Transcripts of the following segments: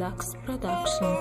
Dax Production.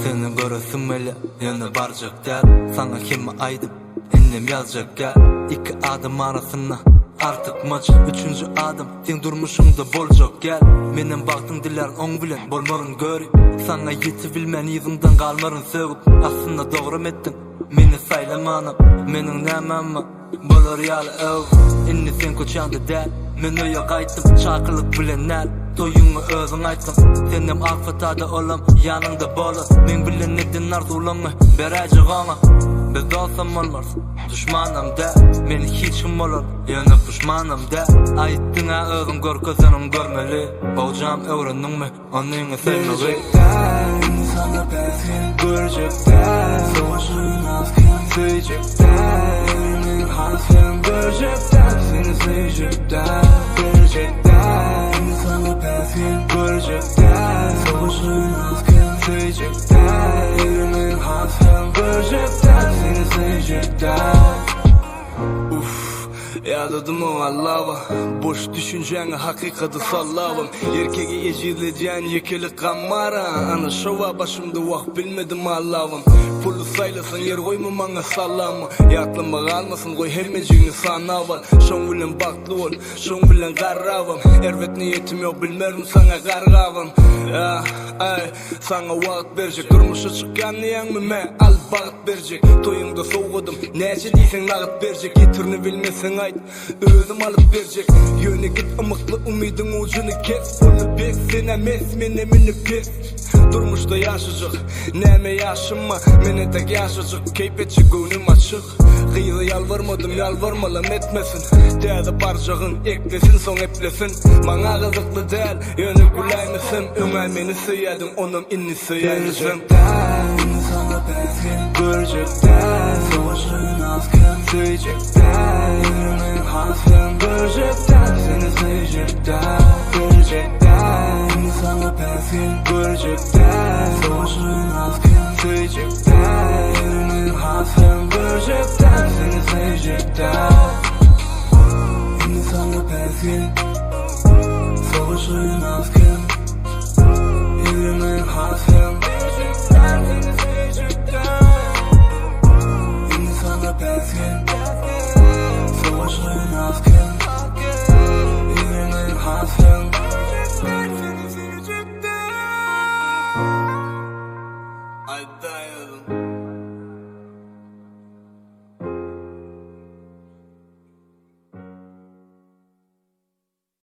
Seni göresim ele yana baracak der. Sana kim aydım ennem yazacak gel. İki adım arasına artık maç. Üçüncü adım sen durmuşunda bolacak gel. Menen baktın diler on bilen bolmarın göri. Sana yeti bilmen yüzümden kalmarın sevip. Aslında doğru ettin meni saylamanam. Menin nememma bolur yalı ev. Inni sen koçanda der. Men öye kayttım çakılık bilenler. Toyunu özün aytdım. Senem afatada olam yanında bolu. Men bilen edin arzulanma beracı gana. Biz olsam olmaz düşmanım de. Men hiç kim olur yana pişmanım de. Ayttın ha özün gör gözünün görmeli. Bolcam öğrendin mi onun sevmeli. Sevecekten sana bezgin, görecekten savaşın azken, sevecekten evrenin hasken, görecekten seni sevecekten, görecekten sana bezgin, görecekten savaşın azken, sevecekten evrenin hasken, görecekten seni sevecekten. Yadadım o Allah'ım, boş düşünceni hakikati sallavam. Erkeği ecizleyeceğin yekeli kamara. Ana şova başımda vak bilmedim Allah'ım. Pulu saylasın yer koymamana sallamı. Yaklama kalmasın koy helmeciğini sanaval. Şon bilen baklı ol, şon bilen garravam. Ervet niyetim yok bilmerim sana gargavam. Sana vakt verecek, durmuşa çıkan niyen mi me al bağıt verecek. Toyunda soğudum, nece deysen nağıt verecek. Getirini bilmesen ayt, özüm alıp verecek. Yöne git ımıklı umidin ucunu kes. Onu bek sen emes menemini pes. Durmuşta yaşayacak, neme yaşıma. Mene tek yaşayacak, keyfetçi gönlüm açık. Kıyılı yalvarmadım, yalvarmalam etmesin. Değerli barcağın eklesin son eplesin. Bana kızıklı değil, yönü gülaymışsın. Ömer beni sıyadın, onun inni sıyaymışsın. Görecekten sana bezgin, görecekten savaşın azken, sevecekten evrenin hasken, görecekten seni sevecekten, görecekten sana bezgin, görecekten savaşın azken, sevecekten evrenin hasken, görecekten seni sevecekten. Sana bezgin, savaşın azken, evrenin hasken, görecekten seni sevecekten. Sana bezgin, savaşın azken, evrenin hasken, görecekten seni sevecekten. Ay dayadım.